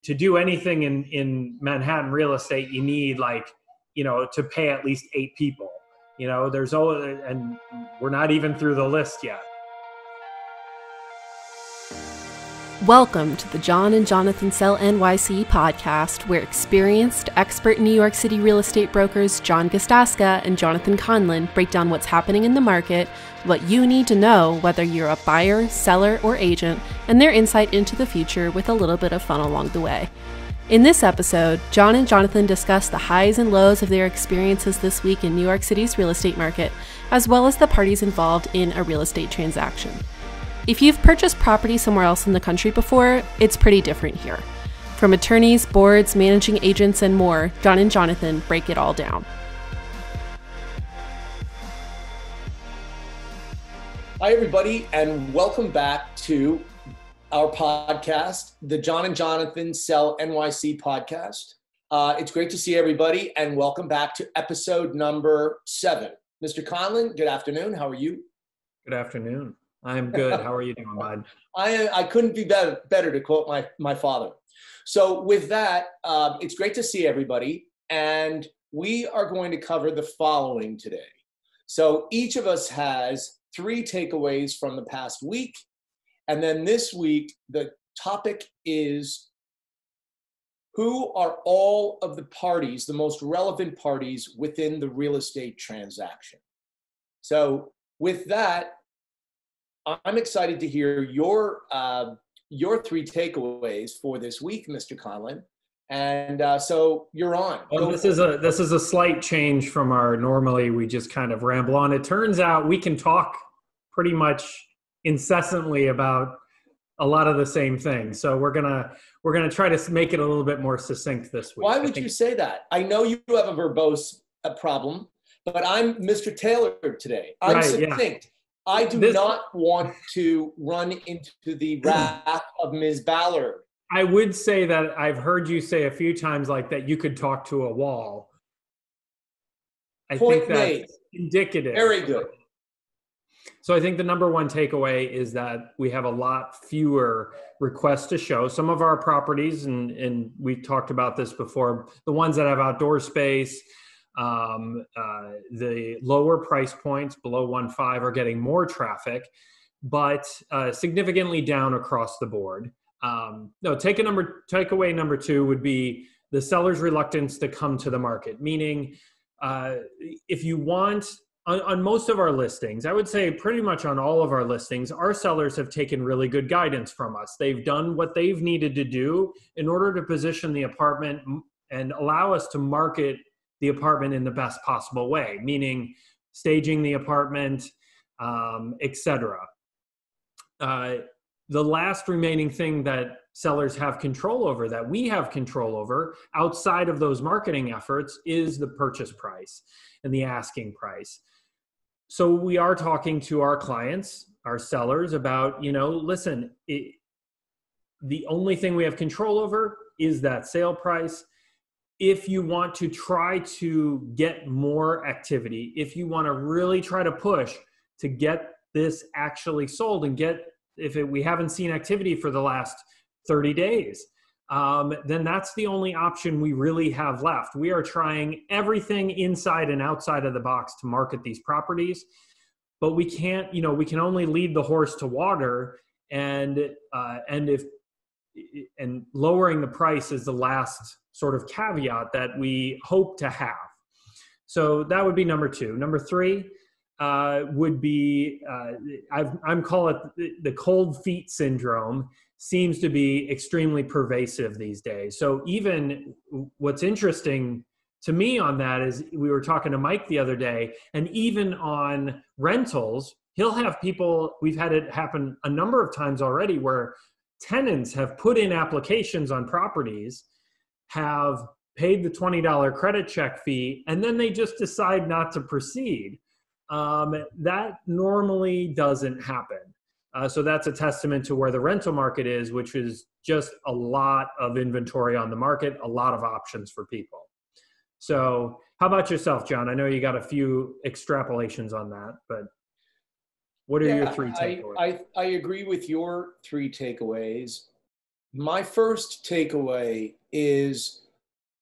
to do anything in Manhattan real estate, you need to pay at least 8 people. There's always, and we're not even through the list yet. Welcome to the John and Jonathan Sell NYC podcast, where experienced, expert New York City real estate brokers John Gasdaska and Jonathan Conlon break down what's happening in the market, what you need to know whether you're a buyer, seller, or agent, and their insight into the future with a little bit of fun along the way. In this episode, John and Jonathan discuss the highs and lows of their experiences this week in New York City's real estate market, as well as the parties involved in a real estate transaction. If you've purchased property somewhere else in the country before, it's pretty different here. From attorneys, boards, managing agents, and more, John and Jonathan break it all down. Hi, everybody, and welcome back to our podcast, the John and Jonathan Sell NYC podcast. It's great to see everybody, and welcome back to episode number 7. Mr. Conlon, good afternoon. How are you? Good afternoon. I'm good. How are you doing, bud? I couldn't be better to quote my father. So with that, it's great to see everybody. And we are going to cover the following today. So each of us has 3 takeaways from the past week. And then this week, the topic is who are all of the parties, the most relevant parties within the real estate transaction. So with that, I'm excited to hear your 3 takeaways for this week, Mr. Conlon. And so you're on. Well, this is a slight change from our normally we just kind of ramble on. It turns out we can talk pretty much incessantly about a lot of the same things. So we're gonna try to make it a little bit more succinct this week. Why would you say that? I know you have a verbose problem, but I'm Mr. Taylor today. I'm succinct. Yeah. I do not want to run into the wrath of Ms. Ballard. I would say that I've heard you say a few times like that you could talk to a wall. I think that's indicative. Very good. So I think the number one takeaway is that we have a lot fewer requests to show. Some of our properties, and we've talked about this before, the ones that have outdoor space, the lower price points below 1.5 are getting more traffic, but significantly down across the board. Takeaway number 2 would be the seller's reluctance to come to the market. Meaning, if you want, on most of our listings, I would say pretty much on all of our listings, our sellers have taken really good guidance from us. They've done what they've needed to do in order to position the apartment and allow us to market the apartment in the best possible way, meaning staging the apartment, etc. The last remaining thing that sellers have control over, that we have control over outside of those marketing efforts, is the purchase price and the asking price. So we are talking to our clients, our sellers, about, listen, the only thing we have control over is that sale price. If you want to try to get more activity, if you want to really try to push to get this actually sold and we haven't seen activity for the last 30 days, then that's the only option we really have left. We are trying everything inside and outside of the box to market these properties, but we can't, we can only lead the horse to water, and lowering the price is the last sort of caveat that we hope to have. So that would be number 2. Number 3 would be, I'm calling it the cold feet syndrome. Seems to be extremely pervasive these days. So even what's interesting to me on that is we were talking to Mike the other day, and even on rentals, he'll have people, we've had it happen a number of times already, where tenants have put in applications on properties, have paid the $20 credit check fee, and then they just decide not to proceed. That normally doesn't happen. So that's a testament to where the rental market is, which is just a lot of inventory on the market, a lot of options for people. So how about yourself, John? I know you got a few extrapolations on that, but what are your 3 takeaways? I agree with your 3 takeaways. my first takeaway is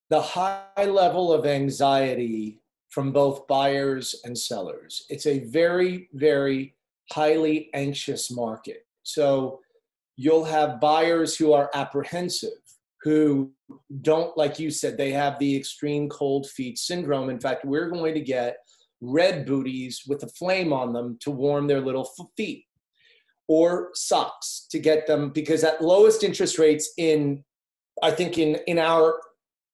the high level of anxiety from both buyers and sellers. It's a very, very highly anxious market. So you'll have buyers who are apprehensive, who don't, like you said, they have the extreme cold feet syndrome. In fact, we're going to get red booties with a flame on them to warm their little feet, or socks to get them, because at lowest interest rates I think in our,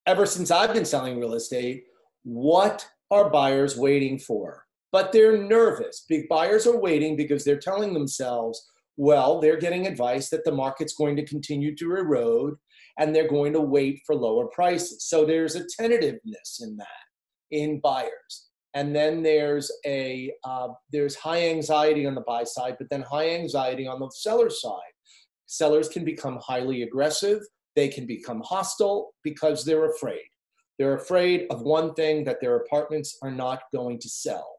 ever since I've been selling real estate, what are buyers waiting for? But they're nervous. Big buyers are waiting because they're telling themselves, well, they're getting advice that the market's going to continue to erode and they're going to wait for lower prices. So there's a tentativeness in that, in buyers. And then there's high anxiety on the buy side, but then high anxiety on the seller side. Sellers can become highly aggressive. They can become hostile because they're afraid. They're afraid of one thing, that their apartments are not going to sell.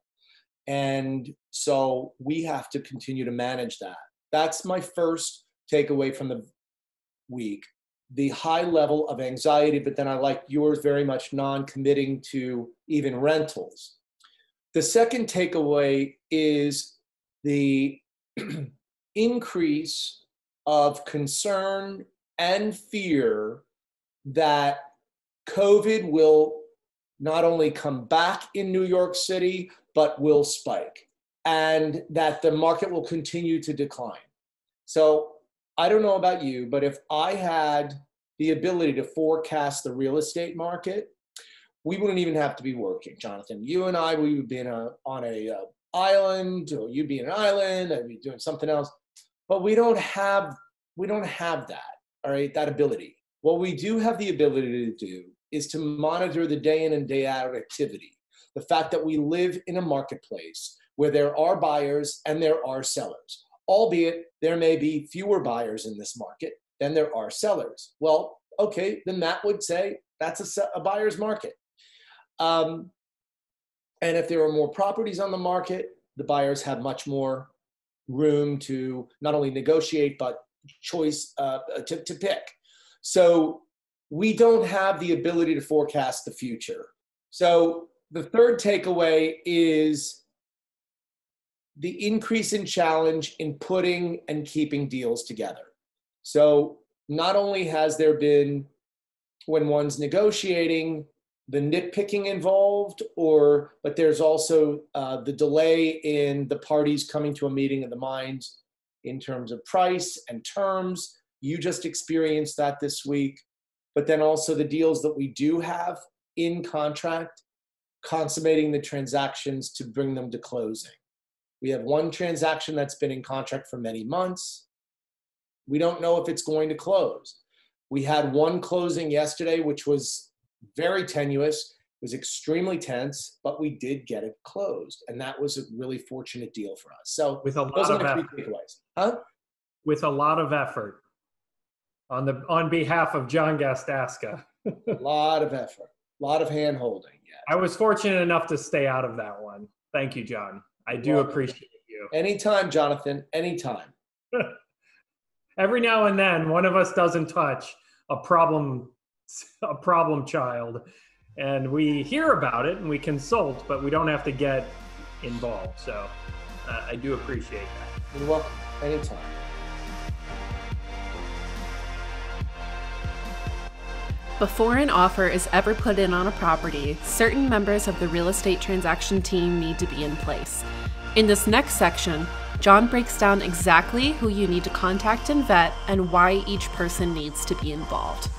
And so we have to continue to manage that. That's my first takeaway from the week, the high level of anxiety, but then I like yours very much, non-committing to even rentals. The second takeaway is the increase of concern and fear that COVID will not only come back in New York City, but will spike, and that the market will continue to decline. So I don't know about you, but if I had the ability to forecast the real estate market, we wouldn't even have to be working, Jonathan. You and I, we would be on a island, or you'd be in an island, I'd be doing something else. But we don't have that, all right, that ability. What we do have the ability to do is to monitor the day in and day out activity. The fact that we live in a marketplace where there are buyers and there are sellers, albeit there may be fewer buyers in this market than there are sellers. Well, okay, then that would say that's a buyer's market. And if there are more properties on the market, the buyers have much more room to not only negotiate, but choice to pick. So we don't have the ability to forecast the future. So the third takeaway is the increase in challenge in putting and keeping deals together. So not only has there been, when one's negotiating, the nitpicking involved, but there's also the delay in the parties coming to a meeting of the minds in terms of price and terms. You just experienced that this week. But then also the deals that we do have in contract, consummating the transactions to bring them to closing. We have one transaction that's been in contract for many months. We don't know if it's going to close. We had one closing yesterday, which was very tenuous. It was extremely tense, but we did get it closed. And that was a really fortunate deal for us. So with a lot of effort. Huh? With a lot of effort on behalf of John Gasdaska. A lot of effort, a lot of hand holding. Yeah. I was fortunate enough to stay out of that one. Thank you, John. I do appreciate you. Anytime, Jonathan, anytime. Every now and then, one of us doesn't touch a problem child, and we hear about it and we consult, but we don't have to get involved. So I do appreciate that. You're welcome. Anytime. Before an offer is ever put in on a property, certain members of the real estate transaction team need to be in place. In this next section, John breaks down exactly who you need to contact and vet and why each person needs to be involved.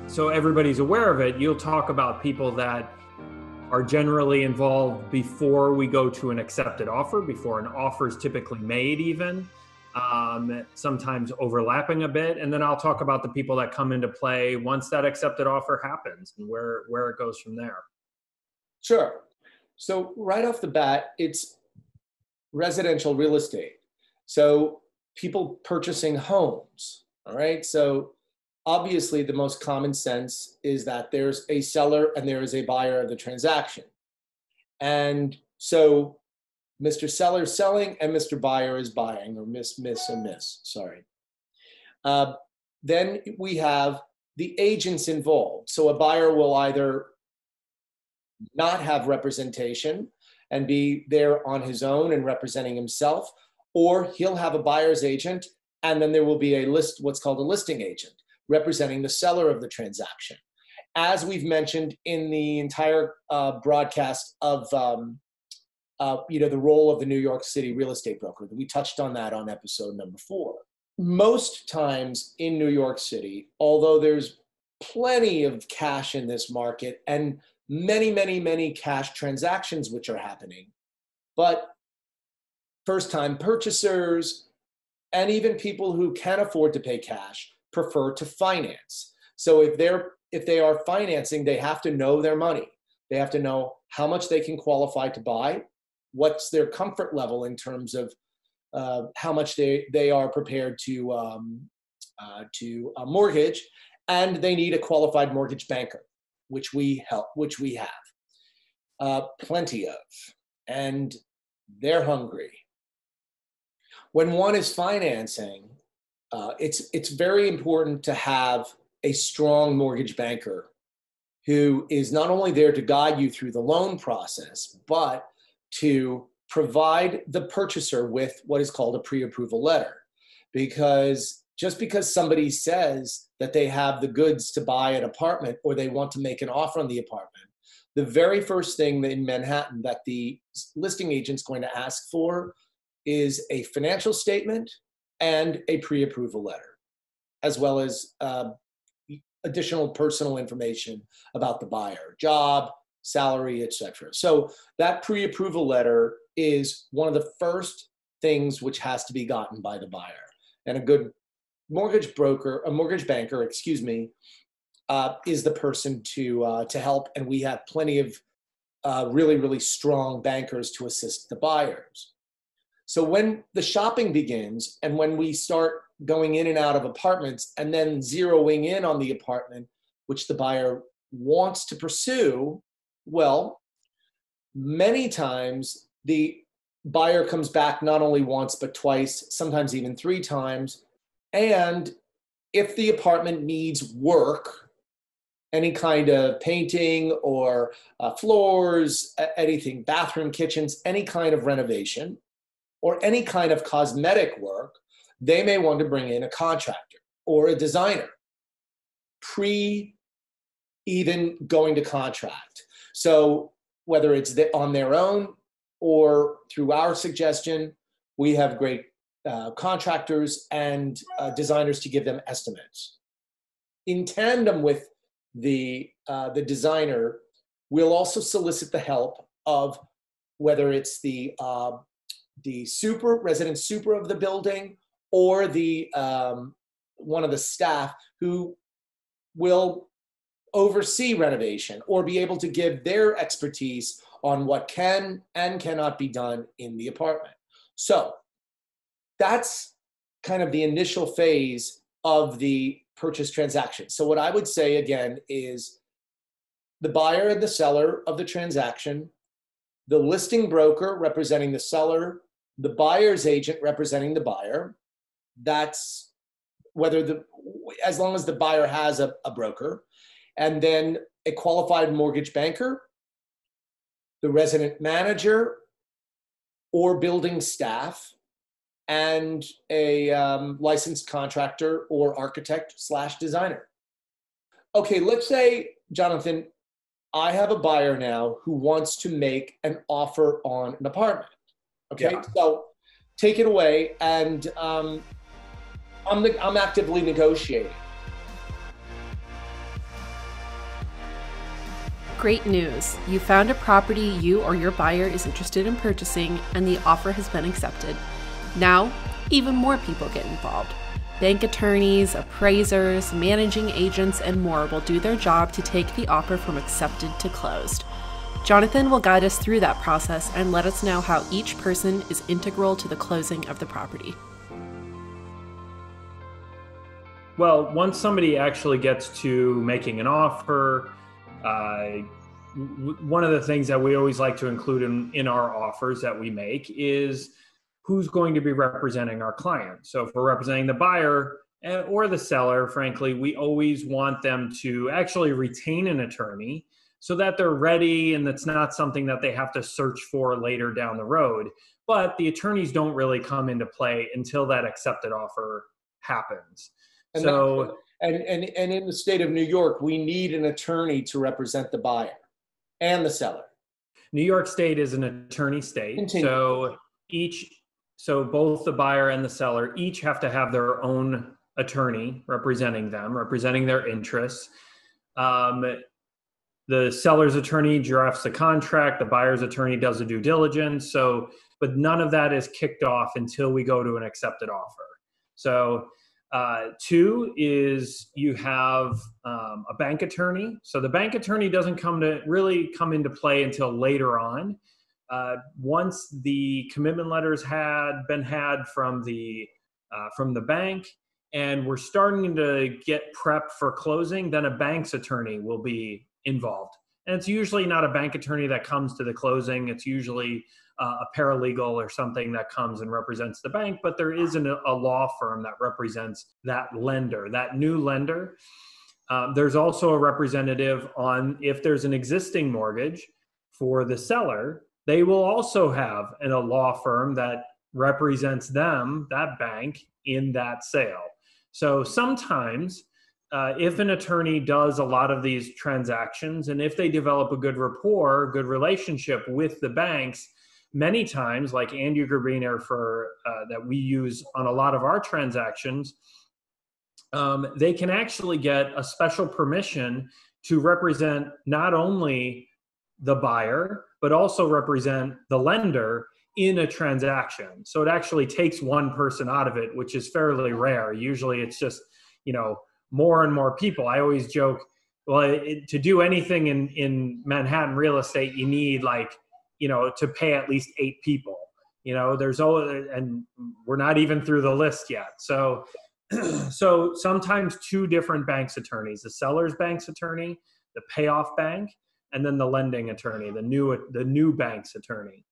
So everybody's aware of it. You'll talk about people that are generally involved before we go to an accepted offer, before an offer is typically made even. Sometimes overlapping a bit. And then I'll talk about the people that come into play once that accepted offer happens and where it goes from there. Sure. So right off the bat, it's residential real estate. So people purchasing homes, all right? So obviously the most common sense is that there's a seller and there is a buyer of the transaction. And so Mr. Seller is selling and Mr. Buyer is buying, or miss, sorry. Then we have the agents involved. So a buyer will either not have representation and be there on his own and representing himself, or he'll have a buyer's agent, and then there will be what's called a listing agent, representing the seller of the transaction. As we've mentioned in the entire broadcast of the role of the New York City real estate broker, we touched on that on episode number 4. Most times in New York City, although there's plenty of cash in this market and many, many, many cash transactions which are happening, but first-time purchasers and even people who can afford to pay cash prefer to finance. So if they are financing, they have to know their money. They have to know how much they can qualify to buy, what's their comfort level in terms of how much they are prepared to mortgage, and they need a qualified mortgage banker, which we have plenty of, and they're hungry. When one is financing, it's very important to have a strong mortgage banker who is not only there to guide you through the loan process, but to provide the purchaser with what is called a pre-approval letter. Because just because somebody says that they have the goods to buy an apartment or they want to make an offer on the apartment, the very first thing in Manhattan that the listing agent's going to ask for is a financial statement and a pre-approval letter, as well as additional personal information about the buyer, job, salary, etc. So that pre-approval letter is one of the first things which has to be gotten by the buyer. And a good mortgage banker, is the person to help. And we have plenty of really, really strong bankers to assist the buyers. So when the shopping begins and when we start going in and out of apartments and then zeroing in on the apartment which the buyer wants to pursue, well, many times the buyer comes back not only once but twice, sometimes even 3 times. And if the apartment needs work, any kind of painting or floors, anything, bathroom, kitchens, any kind of renovation, or any kind of cosmetic work, they may want to bring in a contractor or a designer even going to contract. So whether it's on their own or through our suggestion, we have great contractors and designers to give them estimates. In tandem with the designer, we'll also solicit the help of whether it's the resident super of the building or the one of the staff who will oversee renovation or be able to give their expertise on what can and cannot be done in the apartment. So that's kind of the initial phase of the purchase transaction. So what I would say again is the buyer and the seller of the transaction, the listing broker representing the seller, the buyer's agent representing the buyer. That's as long as the buyer has a broker, and then a qualified mortgage banker, the resident manager or building staff, and a licensed contractor or architect/designer. Okay, let's say, Jonathan, I have a buyer now who wants to make an offer on an apartment. Okay, yeah. So take it away, and I'm actively negotiating. Great news. You found a property you or your buyer is interested in purchasing, and the offer has been accepted. Now, even more people get involved. Bank attorneys, appraisers, managing agents, and more will do their job to take the offer from accepted to closed. Jonathan will guide us through that process and let us know how each person is integral to the closing of the property. Well, once somebody actually gets to making an offer, one of the things that we always like to include in our offers that we make is who's going to be representing our client. So if we're representing the buyer or the seller, frankly, we always want them to actually retain an attorney so that they're ready and it's not something that they have to search for later down the road. But the attorneys don't really come into play until that accepted offer happens. And in the state of New York, we need an attorney to represent the buyer and the seller. New York State is an attorney state. Continue. So both the buyer and the seller each have to have their own attorney representing them, representing their interests. The seller's attorney drafts the contract, the buyer's attorney does the due diligence. But none of that is kicked off until we go to an accepted offer. So 2 is you have a bank attorney. So the bank attorney doesn't really come into play until later on. Once the commitment letters had from the bank and we're starting to get prepped for closing, then a bank's attorney will be involved. And it's usually not a bank attorney that comes to the closing. It's usually a paralegal or something that comes and represents the bank, but there isn't a law firm that represents that lender, that new lender. There's also a representative if there's an existing mortgage for the seller, they will also have a law firm that represents them, that bank, in that sale. So sometimes if an attorney does a lot of these transactions and if they develop a good rapport, good relationship with the banks, many times, like Andy Grabiner that we use on a lot of our transactions, they can actually get a special permission to represent not only the buyer, but also represent the lender in a transaction. So it actually takes one person out of it, which is fairly rare. Usually it's just, more and more people. I always joke, well, to do anything in Manhattan real estate, you need to pay at least 8 people. And we're not even through the list yet. So sometimes 2 different bank's attorneys, the seller's bank's attorney, the payoff bank, and then the lending attorney, the new bank's attorney.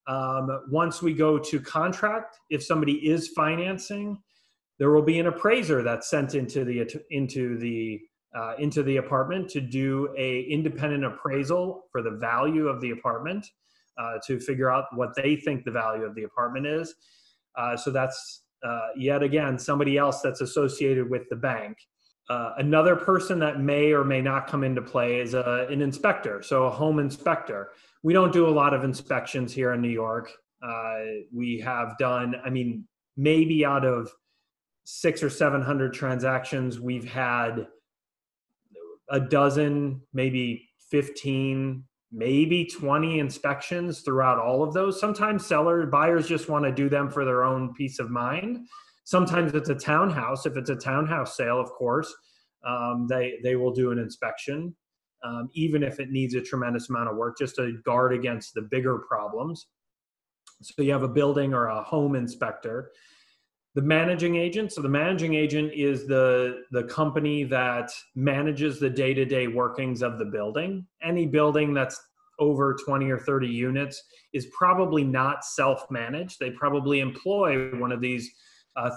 Once we go to contract, if somebody is financing, there will be an appraiser that's sent into the apartment to do a independent appraisal for the value of the apartment, to figure out what they think the value of the apartment is. So that's yet again somebody else that's associated with the bank. Another person that may or may not come into play is an inspector, so a home inspector. We don't do a lot of inspections here in New York. We have done, maybe out of 600 or 700 transactions, we've had a dozen, maybe 15, maybe 20 inspections throughout all of those. Sometimes buyers just want to do them for their own peace of mind. Sometimes it's a townhouse. If it's a townhouse sale, of course, they will do an inspection, even if it needs a tremendous amount of work, just to guard against the bigger problems. So you have a building or a home inspector. The managing agent. So the managing agent is the company that manages the day-to-day workings of the building. Any building that's over 20 or 30 units is probably not self-managed. They probably employ one of these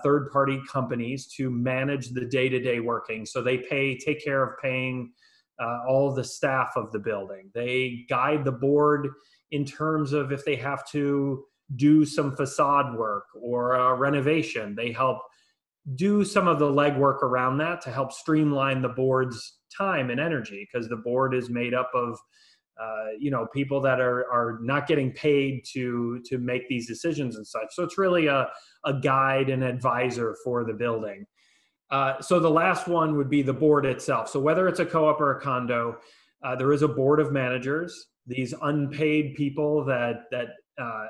third-party companies to manage the day-to-day workings. So they take care of paying all the staff of the building. They guide the board in terms of if they have to do some facade work or a renovation. They help do some of the legwork around that to help streamline the board's time and energy, because the board is made up of people that are not getting paid to make these decisions and such. So it's really a guide and advisor for the building. So the last one would be the board itself. So whether it's a co-op or a condo, there is a board of managers, these unpaid people that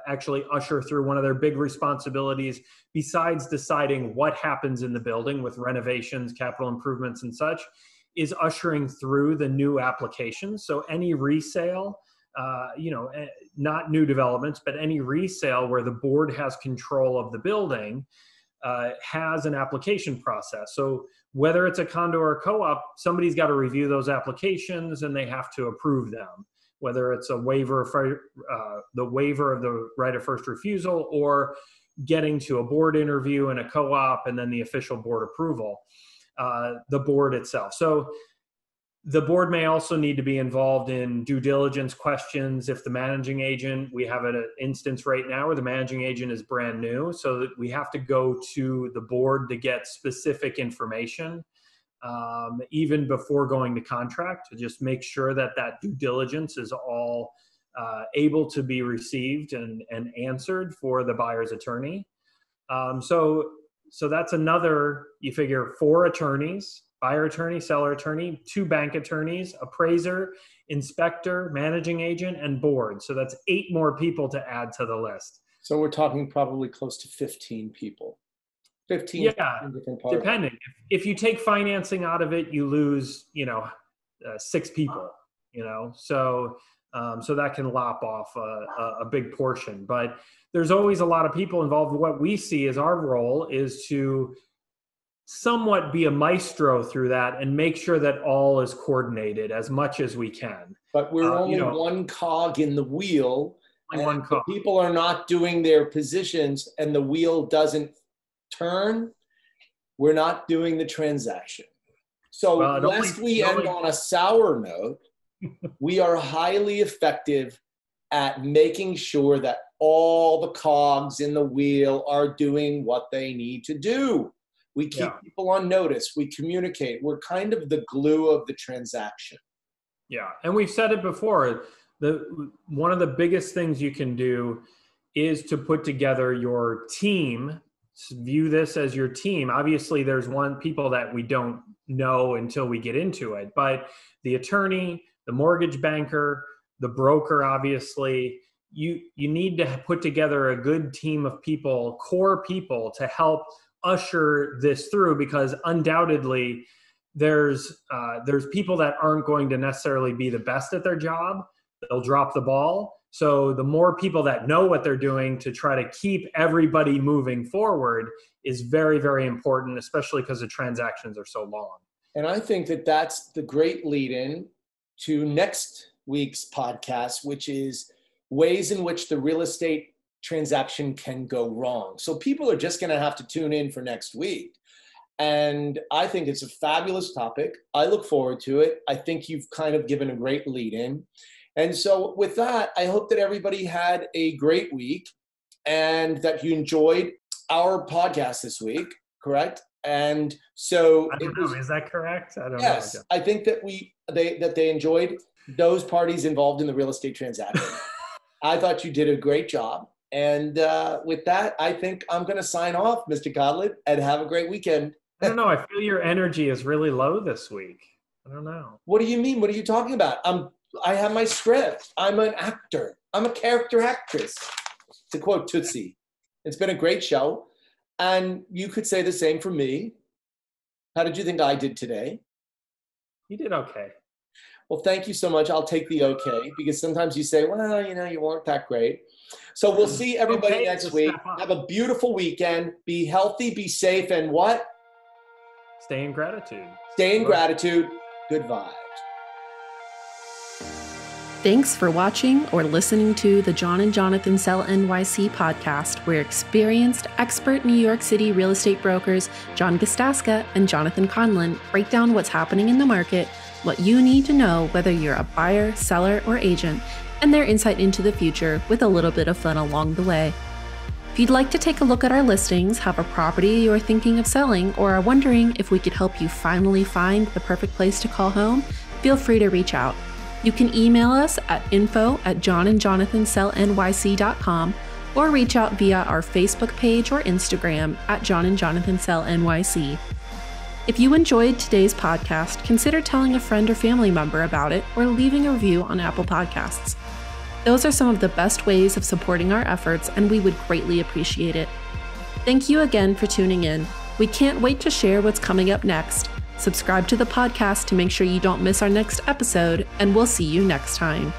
actually usher through one of their big responsibilities, besides deciding what happens in the building with renovations, capital improvements and such, is ushering through the new applications. So any resale, not new developments, but any resale where the board has control of the building, has an application process. So whether it's a condo or a co-op, somebody's got to review those applications and they have to approve them. whether it's a waiver of the waiver of the right of first refusal, or getting to a board interview and a co-op, and then the official board approval, the board itself. So the board may also need to be involved in due diligence questions if the managing agent, we have an instance right now where the managing agent is brand new, so that we have to go to the board to get specific information, even before going to contract, to just make sure that that due diligence is all able to be received and answered for the buyer's attorney. So that's another, you figure 4 attorneys, buyer attorney, seller attorney, 2 bank attorneys, appraiser, inspector, managing agent, and board. So that's 8 more people to add to the list. So we're talking probably close to 15 people. 15 different parties. Depending. If you take financing out of it, you lose, 6 people, so that can lop off a big portion. But there's always a lot of people involved. What we see as our role is to somewhat be a maestro through that and make sure that all is coordinated as much as we can. But we're only one cog in the wheel. One cog. People are not doing their positions and the wheel doesn't turn. We're not doing the transaction. So lest we end on a sour note, we are highly effective at making sure that all the cogs in the wheel are doing what they need to do. We keep people on notice. We communicate. We're kind of the glue of the transaction. Yeah, and we've said it before. One of the biggest things you can do is to put together your team. View this as your team. Obviously, there's people that we don't know until we get into it, but the attorney, the mortgage banker, the broker, obviously, you need to put together a good team of people, core people, to help usher this through, because undoubtedly there's people that aren't going to necessarily be the best at their job. They'll drop the ball. So the more people that know what they're doing to try to keep everybody moving forward is very, very important, especially because the transactions are so long. And I think that that's the great lead-in to next week's podcast, which is ways in which the real estate transaction can go wrong. So people are just going to have to tune in for next week. And I think it's a fabulous topic. I look forward to it. I think you've kind of given a great lead-in. And so with that, I hope that everybody had a great week and that you enjoyed our podcast this week, correct? And so I don't know, is that correct? I don't know. Yes, I think that they enjoyed those parties involved in the real estate transaction. I thought you did a great job. And with that, I think I'm going to sign off, Mr. Conlon, and have a great weekend. I don't know. I feel your energy is really low this week. I don't know. What do you mean? What are you talking about? I have my script. I'm an actor. I'm a character actress, to quote Tootsie. It's been a great show. And you could say the same for me. How did you think I did today? You did okay. Well, thank you so much. I'll take the okay, because sometimes you say, well, you weren't that great. So we'll see everybody next week. Have a beautiful weekend. Be healthy, be safe, and what? Stay in gratitude. Stay in gratitude. Good vibes. Thanks for watching or listening to the John and Jonathan Sell NYC podcast, where experienced expert New York City real estate brokers John Gasdaska and Jonathan Conlon break down what's happening in the market, what you need to know whether you're a buyer, seller, or agent, and their insight into the future with a little bit of fun along the way. If you'd like to take a look at our listings, have a property you're thinking of selling, or are wondering if we could help you finally find the perfect place to call home, feel free to reach out. You can email us at info@johnandjonathansellnyc.com or reach out via our Facebook page or Instagram at John and Jonathan Sell NYC. If you enjoyed today's podcast, consider telling a friend or family member about it or leaving a review on Apple Podcasts. Those are some of the best ways of supporting our efforts, and we would greatly appreciate it. Thank you again for tuning in. We can't wait to share what's coming up next. Subscribe to the podcast to make sure you don't miss our next episode, and we'll see you next time.